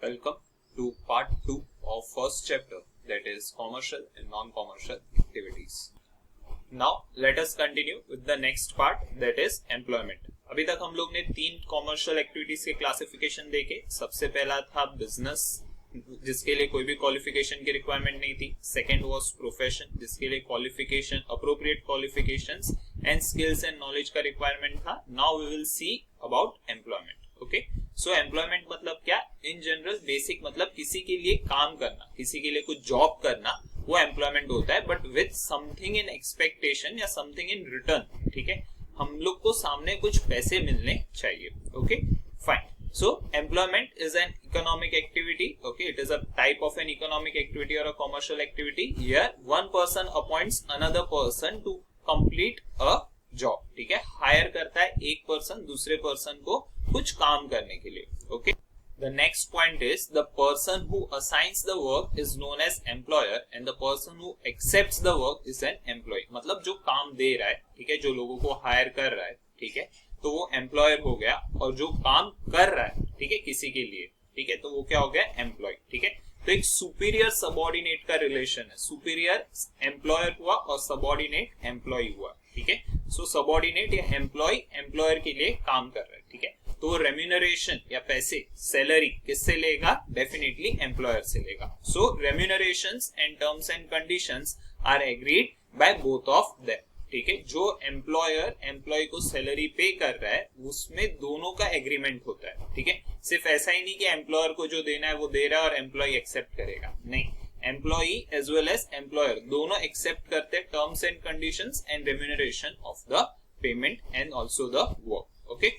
Welcome to part 2 of first chapter, that is commercial and non-commercial activities. Now let us continue with the next part, that is employment. अभी तक हम लोग ने 3 commercial activities के classification देखे. सबसे पहला था बिजनेस, जिसके लिए कोई भी क्वालिफिकेशन की रिक्वायरमेंट नहीं थी. सेकंड वाज प्रोफेशन, जिसके लिए qualification, appropriate qualifications and skills and knowledge का रिक्वायरमेंट था. Now we will see about employment. Okay, so employment मतलब क्या? इन जनरल बेसिक मतलब किसी के लिए काम करना, किसी के लिए कुछ जॉब करना, वो एम्प्लॉयमेंट होता है, but with something in expectation या समथिंग इन रिटर्न. ठीक है, हम लोग को सामने कुछ पैसे मिलने चाहिए. Okay fine. So employment is an economic activity. Okay, it is a type of an economic activity or a commercial activity. Here one person appoints another person to complete a job. ठीक है, higher करता है एक person दूसरे person को कुछ काम करने के लिए. Okay, the next point is the person who assigns the work is known as employer and the person who accepts the work is an employee. मतलब जो काम दे रहा है, ठीक है, जो लोगों को हायर कर रहा है, ठीक है, तो वो एम्प्लॉयर हो गया, और जो काम कर रहा है, ठीक है, किसी के लिए, ठीक है, तो वो क्या हो गया? एम्प्लॉय. ठीक है, तो एक सुपीरियर सबऑर्डिनेट का रिलेशन है. सुपीरियर एम्प्लॉयर हुआ और सबऑर्डिनेट एम्प्लॉय हुआ. ठीक है, सो सबऑर्डिनेट या एम्प्लॉय एम्प्लॉयर के लिए काम कर रहा है. ठीक है, तो रेम्यूनरेशन या पैसे, सैलरी किससे लेगा? डेफिनेटली एम्प्लॉयर से लेगा. So remunerations and terms and conditions are agreed by both of them. ठीक है, जो एम्प्लॉयर एम्प्लॉय को सैलरी पे कर रहा है उसमें दोनों का एग्रीमेंट होता है. ठीक है, सिर्फ ऐसा ही नहीं कि एम्प्लॉयर को जो देना है वो दे रहा है और एम्प्लॉय एक्सेप्ट करेगा. नहीं, employee as well as employer दोनों एक्सेप्ट करते हैं terms and conditions and remuneration of the payment and also the work. Okay,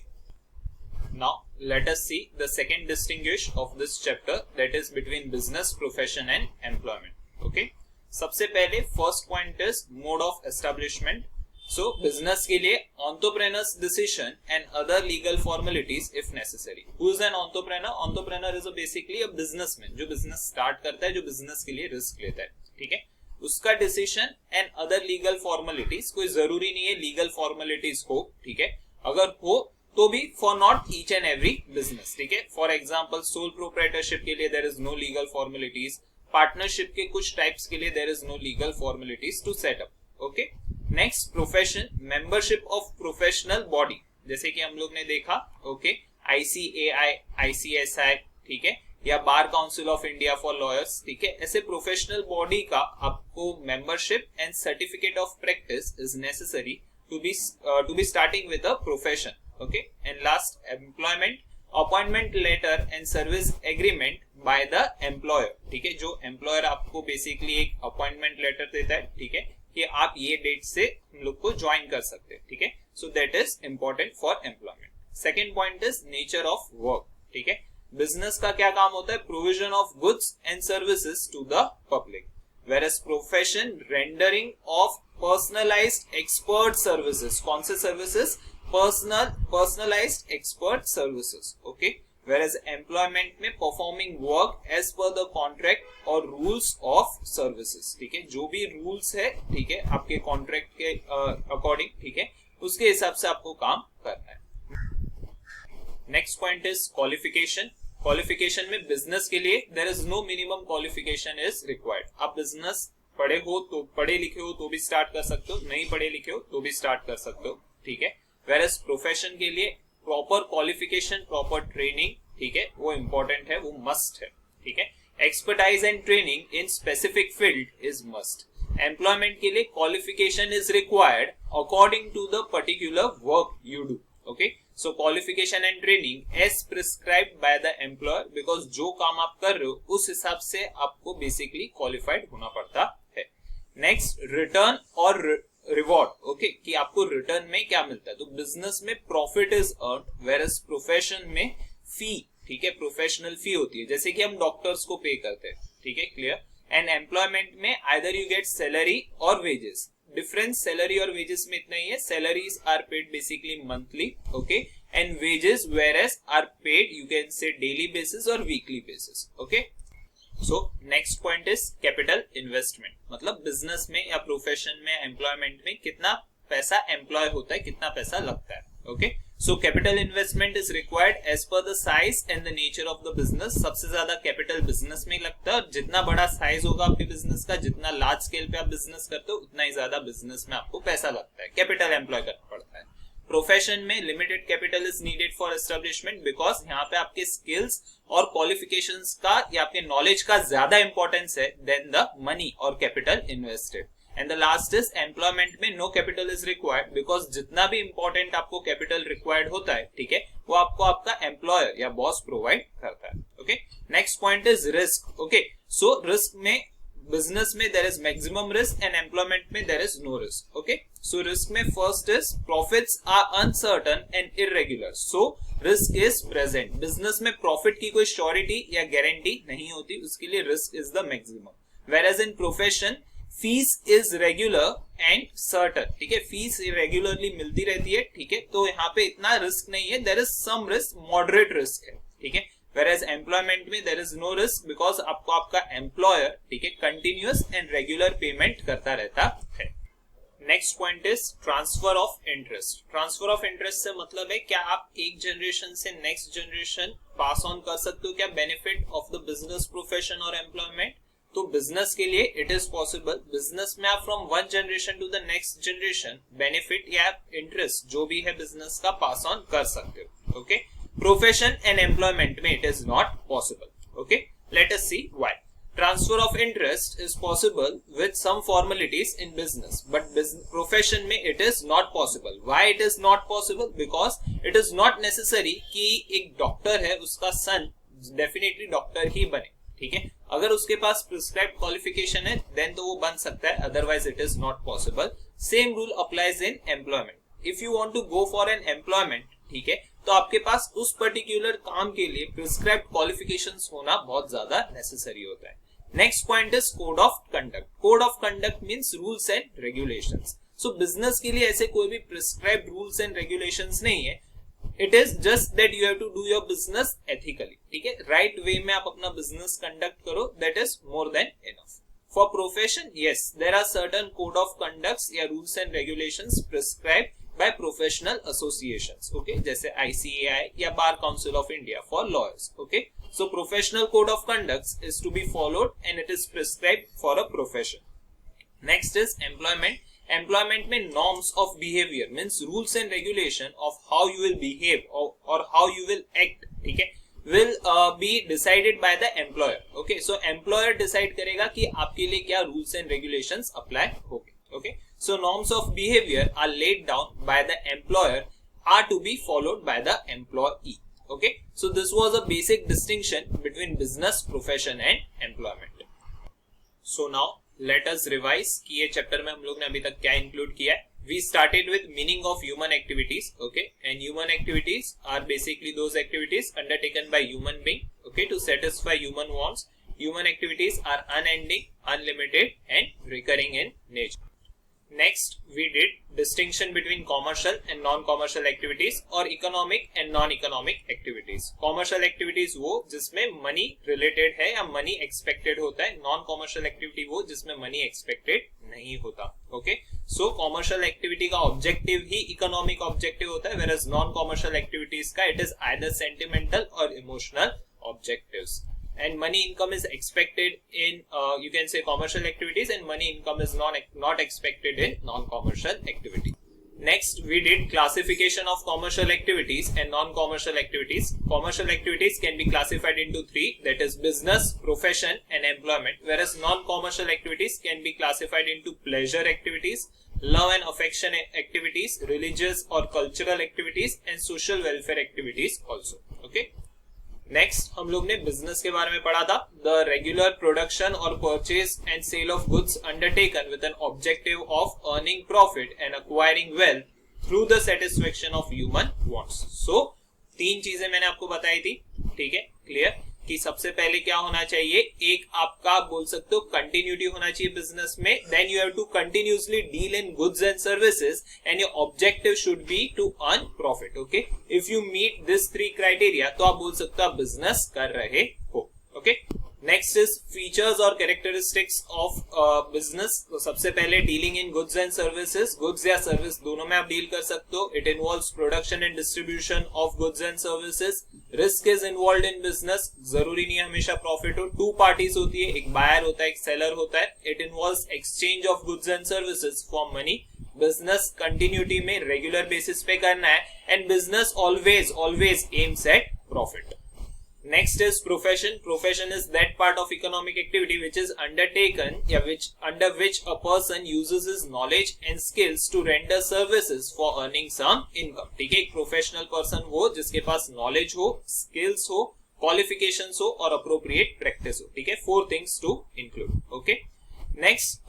now let us see the second distinguish of this chapter, that is between business, profession and employment. Okay, सबसे पहले first point is mode of establishment. So business के लिए entrepreneurs decision and other legal formalities if necessary. Who is an entrepreneur? Entrepreneur is basically a businessman जो business start करता है, जो business के लिए रिस्क लेता है. ठीक है, उसका decision and other legal formalities, कोई जरूरी नहीं है लीगल फॉर्मेलिटीज हो. ठीक है, अगर हो तो भी for not each and every business. ठीक है, फॉर एग्जाम्पल सोल प्रोप्राइटरशिप के लिए there is no legal formalities. Partnership के कुछ टाइप्स के लिए there is no legal formalities to set up. Okay, next profession, membership of professional body, जैसे कि हम लोग ने देखा. ओके, ICAI, ICSI, ठीक है, या bar council of India for lawyers. ठीक है, ऐसे प्रोफेशनल बॉडी का आपको membership and certificate of practice is necessary to be starting with a profession. Okay, and last employment, appointment letter and service agreement by the employer. ठीक है, जो employer आपको basically एक अपॉइंटमेंट लेटर देता है, ठीक है, कि आप ये डेट से हम लोग को ज्वाइन कर सकते हैं. ठीक है, so that is important for employment. Second point is nature of work. ठीक है, बिजनेस का क्या काम होता है? Provision of goods and services to the public, whereas profession rendering of personalised expert services. कौन से services? Personalised expert services. Okay, whereas employment में performing work as per the contract और rules of services. ठीक है, जो भी rules है, ठीक है, आपके contract के according, ठीक है, उसके हिसाब से आपको काम करना है. Next point is qualification. Qualification में business के लिए there is no minimum qualification is required. आप business पढ़े हो तो, पढ़े लिखे हो तो भी start कर सकते हो, नहीं पढ़े लिखे हो तो भी start कर सकते हो. ठीक है, whereas profession के लिए प्रॉपर क्वालिफिकेशन, प्रॉपर ट्रेनिंग, ठीक है, वो इंपॉर्टेंट है, वो मस्ट है. ठीक है, expertise and training in specific field is must. Employment के लिए qualification is required according to the particular work you do. Okay, so qualification and training as prescribed by the employer, because जो काम आप कर रहे हो उस हिसाब से आपको बेसिकली क्वालिफाइड होना पड़ता है. नेक्स्ट, रिटर्न और रिवॉर्ड. ओके, कि आपको रिटर्न में क्या मिलता है? तो बिजनेस में profit is earn, whereas profession में फी, ठीक है, प्रोफेशनल फी होती है, जैसे कि हम डॉक्टर्स को पे करते हैं. ठीक है, क्लियर. एंड एम्प्लॉयमेंट में आइदर यू गेट सैलरी और वेजेस. डिफरेंस सैलरी और वेजेस में इतना ही है, salaries are paid basically monthly. Okay, and wages whereas are paid you can say daily basis और weekly basis. Okay, so next point is capital investment. मतलब business में या प्रोफेशन में, एम्प्लॉयमेंट में कितना पैसा एम्प्लॉय होता है, कितना पैसा लगता है. Okay, so capital investment is required as per the size and the nature of the business. सबसे ज्यादा कैपिटल बिजनेस में लगता है और जितना बड़ा साइज होगा आपके बिजनेस का, जितना लार्ज स्केल पे आप बिजनेस करते हो, उतना ही ज्यादा बिजनेस में आपको पैसा लगता है, कैपिटल एम्प्लॉय करना पड़ता है। प्रोफेशन में limited capital is needed for establishment because यहाँ पे आपके स्किल्स और क्वालिफिकेशंस का या आपके नॉलेज का ज्यादा इंपॉर्टेंस है देन द मनी और capital invested. And the last is employment में no capital is required because जितना भी इंपॉर्टेंट आपको कैपिटल रिक्वायर्ड होता है, ठीक है, वो आपको आपका एम्प्लॉयर या बॉस प्रोवाइड करता है। Okay, next point is risk. Okay, so risk में बिजनेस में there is maximum risk and employment में there is no risk. Okay, so risk में first is profits are uncertain and irregular, so risk is present. Business में profit की कोई surety या guarantee नहीं होती, उसके लिए risk is the maximum. Whereas in profession fees is regular and certain, ठीक है, फीस रेगुलरली मिलती रहती है, ठीक है, तो यहाँ पे इतना रिस्क नहीं है, there is some risk, moderate risk है, ठीक है। Whereas एम्प्लॉयमेंट में there is no risk because आपको आपका एम्प्लॉयर, ठीक है, कंटिन्यूअस एंड रेगुलर पेमेंट करता रहता है। Next point is transfer of interest. Transfer of interest से मतलब है क्या आप एक जनरेशन से नेक्स्ट जनरेशन पास ऑन कर सकते हो क्या benefit of the business, profession और एम्प्लॉयमेंट? तो बिजनेस के लिए इट इज पॉसिबल, बिजनेस में आप from one generation to the next generation benefit या इंटरेस्ट जो भी है बिजनेस का पास ऑन कर सकते हो। ओके, प्रोफेशन एंड एम्प्लॉयमेंट में it is not possible. Okay, let us see why. Transfer of interest is possible with some formalities in business, but profession में it is not possible. Why it is not possible? Because it is not necessary कि एक doctor है उसका सन definitely doctor ही बने, ठीक है, अगर उसके पास प्रिस्क्राइब्ड क्वालिफिकेशन है देन तो वो बन सकता है, otherwise it is not possible. Same rule applies in employment. If you want to go for an employment, ठीक है, तो आपके पास उस पर्टिकुलर काम के लिए प्रिस्क्राइब्ड क्वालिफिकेशंस होना बहुत ज्यादा नेसेसरी होता है। Next point is code of conduct. Code of conduct means rules and regulations. So business के लिए ऐसे कोई भी प्रिस्क्राइब्ड रूल्स एंड रेगुलेशंस नहीं है, it is just that you have to do your business ethically, ठीक है, राइट वे में आप अपना बिजनेस कंडक्ट करो, that is more than enough. For profession, yes, there are certain code of conducts या rules and regulations prescribed by professional associations, okay, जैसे ICAI या Bar Council of India for lawyers, okay, so professional code of conduct is to be followed and it is prescribed for a profession. Next is employment. Employment में norms of behavior means rules and regulation of how you will behave or how you will act, ठीक है, will be decided by the employer, okay, so employer decide करेगा कि आपके लिए क्या rules and regulations apply होंगे, okay. So norms of behavior are laid down by the employer are to be followed by the employee. Okay. So this was a basic distinction between business, profession and employment. So now let us revise कि ये chapter में हम लोग ने अभी तक क्या include किया है. We started with meaning of human activities. Okay. And human activities are basically those activities undertaken by human being. Okay. To satisfy human wants. Human activities are unending, unlimited and recurring in nature. Next, we did distinction between commercial and non-commercial activities और economic and non-economic activities. Commercial activities वो जिसमें money related है या money expected होता है, non-commercial activity वो जिसमें money expected नहीं होता. Okay? So commercial activity का objective ही economic objective होता है, whereas non-commercial activities का it is either sentimental or emotional objectives. And money income is expected in you can say commercial activities and money income is not expected in non-commercial activity. Next, we did classification of commercial activities and non-commercial activities. Commercial activities can be classified into three, that is business, profession and employment, whereas non-commercial activities can be classified into pleasure activities, love and affection activities, religious or cultural activities and social welfare activities also. Okay. Next हम लोग ने business के बारे में पढ़ा था, the regular production और purchase and sale of goods undertaken with an objective of earning profit and acquiring wealth through the satisfaction of human wants. So तीन चीजें मैंने आपको बताई थी, ठीक है, क्लियर, कि सबसे पहले क्या होना चाहिए, एक आपका बोल सकते हो कंटिन्यूटी होना चाहिए बिजनेस में, then you have to continuously deal in goods and services and your objective should be to earn profit. Okay, if you meet this three criteria तो आप बोल सकते हो आप बिजनेस कर रहे हो. ओके, नेक्स्ट इज फीचर्स और कैरेक्टरिस्टिक्स ऑफ बिजनेस. तो सबसे पहले dealing in goods and services. Goods या सर्विस दोनों में आप डील कर सकते हो. It involves production and distribution of goods and services. Risk is involved in business. जरूरी नहीं हमेशा प्रॉफिट हो. टू पार्टीज होती है, एक बायर होता है, एक सेलर होता है. It involves exchange of goods and services for money. Business continuity में रेगुलर बेसिस पे करना है. And business always aims at profit. Next is profession. Profession is that part of economic activity which is undertaken, under which a person uses his knowledge and skills to render services for earning some income. ठीक है, एक professional person हो जिसके पास knowledge हो, skills हो, qualifications हो और appropriate practice हो. ठीक है, 4 things to include. Okay. Next,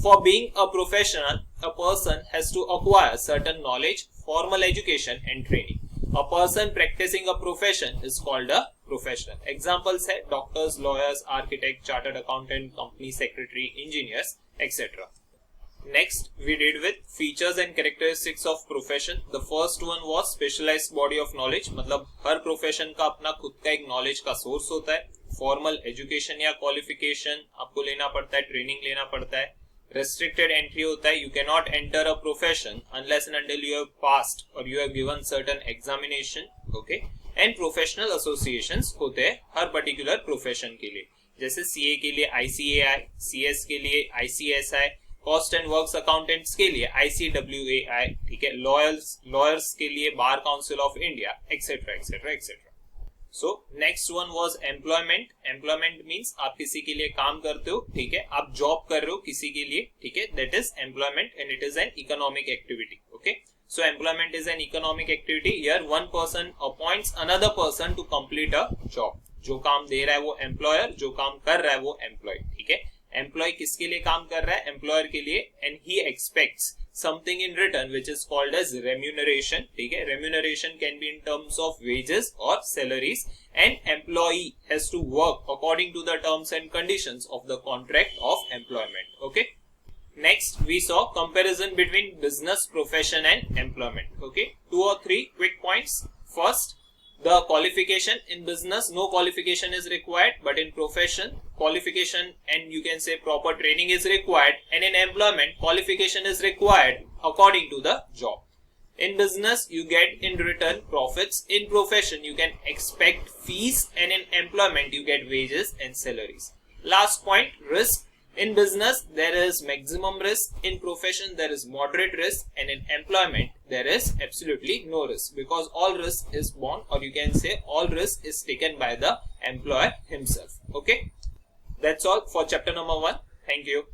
for being a professional, a person has to acquire certain knowledge, formal education and training. A person practicing a profession is called a professional. Examples है doctors, lawyers, architect, chartered accountant, company secretary, engineers, etc. Next, we did with features and characteristics of profession. The first one was specialized body of knowledge. मतलब हर profession का अपना खुद का एक knowledge का source होता है. Formal education या qualification आपको लेना पड़ता है, training लेना पड़ता है. Restricted entry होता है. You cannot enter a profession unless and until you have passed or you have given certain examination. Okay. And professional associations होते हैं हर particular profession के लिए. जैसे CA के लिए ICAI, CS के लिए ICSI, Cost and Works Accountants के लिए ICWAI, ठीक है, lawyers के लिए Bar Council of India, etc. So next one was employment. Employment means आप किसी के लिए काम करते हो, ठीक है, आप जॉब कर रहे हो किसी के लिए, ठीक है, that is employment and it is an economic activity. Okay, so employment is an economic activity. Here one person appoints another person to complete a job. जो काम दे रहा है वो employer, जो काम कर रहा है वो employee. ठीक है, employee किसके लिए काम कर रहा है? employer के लिए, and he expects something in return which is called as remuneration. ठीक है, remuneration can be in terms of wages or salaries, and employee has to work according to the terms and conditions of the contract of employment. Okay, next we saw comparison between business, profession and employment. Okay, 2 or 3 quick points. First, the qualification. In business no qualification is required, but in profession qualification and you can say proper training is required, and in employment qualification is required according to the job. In business you get in return profits. In profession you can expect fees, and in employment you get wages and salaries. Last point, risk. In business there is maximum risk, in profession there is moderate risk, and in employment there is absolutely no risk, because all risk is borne, or you can say all risk is taken by the employer himself. Okay, that's all for chapter number 1. Thank you.